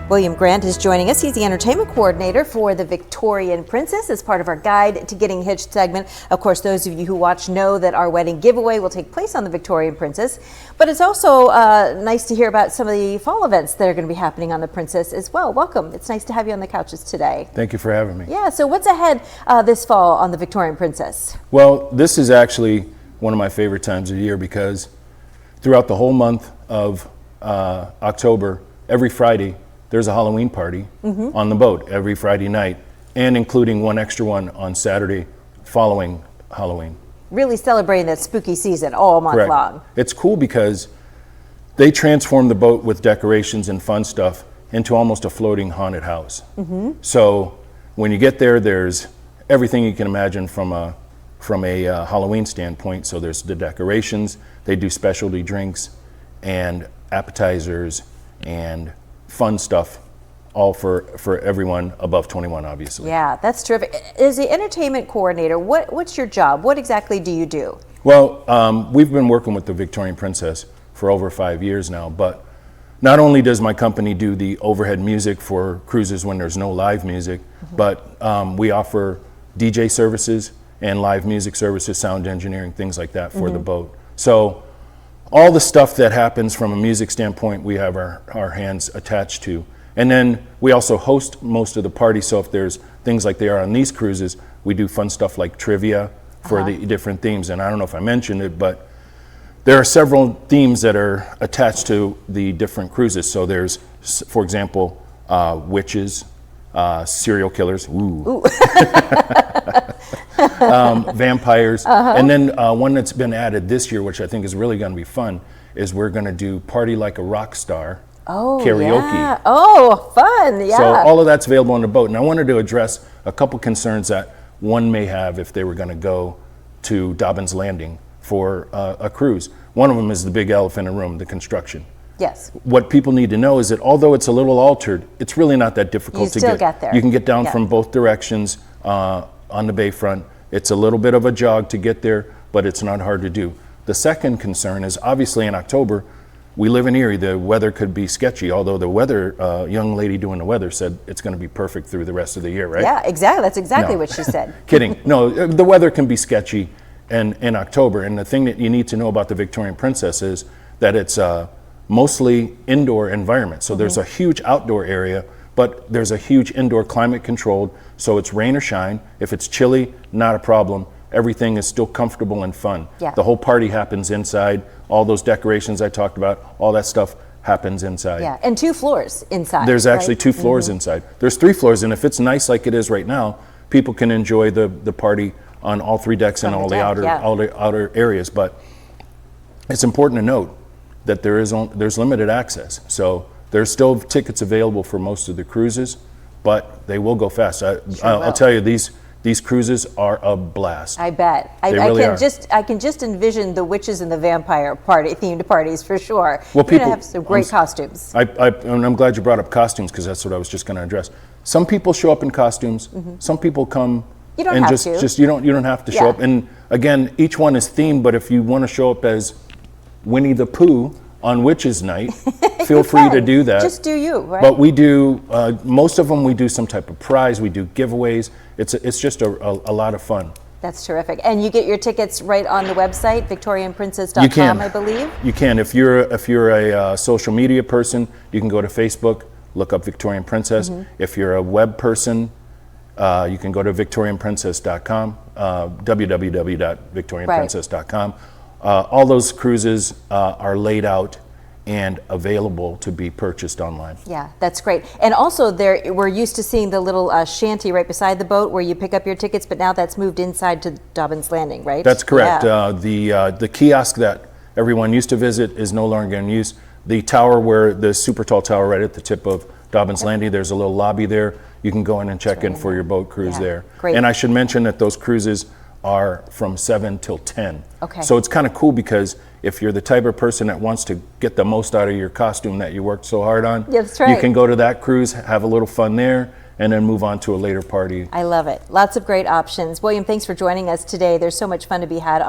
William Grant is joining us. He's the entertainment coordinator for the Victorian Princess as part of our Guide to Getting Hitched segment. Of course, those of you who watch know that our wedding giveaway will take place on the Victorian Princess. But it's also nice to hear about some of the fall events that are going to be happening on the Princess as well. Welcome. It's nice to have you on the couches today. Thank you for having me. Yeah, so what's ahead this fall on the Victorian Princess? Well, this is actually one of my favorite times of the year because throughout the whole month of October, every Friday, there's a Halloween party on the boat every Friday night, and including one extra one on Saturday following Halloween. Really celebrating that spooky season all month long. It's cool because they transform the boat with decorations and fun stuff into almost a floating haunted house. So when you get there, there's everything you can imagine from a Halloween standpoint. So there's the decorations, they do specialty drinks and appetizers and fun stuff, all for everyone above 21, obviously. Yeah, that's terrific. As the entertainment coordinator, what's your job? What exactly do you do? Well, we've been working with the Victorian Princess for over 5 years now, but not only does my company do the overhead music for cruises when there's no live music, but we offer DJ services and live music services, sound engineering, things like that for the boat. So all the stuff that happens from a music standpoint, we have our hands attached to. And then we also host most of the parties, so if there's things like they are on these cruises, we do fun stuff like trivia for the different themes. And I don't know if I mentioned it, but there are several themes that are attached to the different cruises. So there's, for example, witches, serial killers, vampires, and then one that's been added this year, which I think is really going to be fun, is we're going to do Party Like a Rock Star karaoke. Yeah. Oh, fun, yeah. So all of that's available on the boat. And I wanted to address a couple concerns that one may have if they were going to go to Dobbin's Landing for a cruise. One of them is the big elephant in the room, the construction. Yes. What people need to know is that although it's a little altered, it's really not that difficult to get there. You can get down from both directions on the bayfront. It's a little bit of a jog to get there, but it's not hard to do. The second concern is obviously in October, we live in Erie, the weather could be sketchy, although the weather, young lady doing the weather said it's going to be perfect through the rest of the year, right? Yeah, exactly. That's exactly what she said. Kidding. No, the weather can be sketchy in October, and the thing that you need to know about the Victorian Princess is that it's mostly indoor environment. So there's a huge outdoor area, but there's a huge indoor climate controlled, so it's rain or shine. If it's chilly, not a problem. Everything is still comfortable and fun. Yeah. The whole party happens inside. All those decorations I talked about, all that stuff happens inside. Yeah, and 2 floors inside. There's actually 2 floors inside. There's 3 floors, and if it's nice like it is right now, people can enjoy the party on all 3 decks and all the outer areas. But it's important to note that there's limited access. So there's still tickets available for most of the cruises, but they will go fast. I'll tell you, these cruises are a blast. I bet. I can just envision the witches and the vampire themed parties for sure. Well, You're gonna have some great costumes. And I'm glad you brought up costumes because that's what I was just going to address. Some people show up in costumes. Some people come you don't and have to. You don't have to show up. And again, each one is themed. But if you want to show up as Winnie the Pooh on Witches Night, feel free to do that. Just do you, right? But we do, most of them we do some type of prize, we do giveaways. It's just a lot of fun. That's terrific. And you get your tickets right on the website, victorianprincess.com, I believe? You can. If you're a social media person, you can go to Facebook, look up Victorian Princess. If you're a web person, you can go to victorianprincess.com, www.victorianprincess.com. All those cruises are laid out and available to be purchased online. Yeah, that's great. And also we're used to seeing the little shanty right beside the boat where you pick up your tickets, but now that's moved inside to Dobbin's Landing, right? That's correct. Yeah. The kiosk that everyone used to visit is no longer in use. The tower the super tall tower right at the tip of Dobbin's Landing, there's a little lobby there. You can go in and check in for your boat cruise there. Great. And I should mention that those cruises are from 7 till 10. Okay. So it's kind of cool because if you're the type of person that wants to get the most out of your costume that you worked so hard on, that's right. You can go to that cruise, have a little fun there, and then move on to a later party. I love it. Lots of great options. William, thanks for joining us today. There's so much fun to be had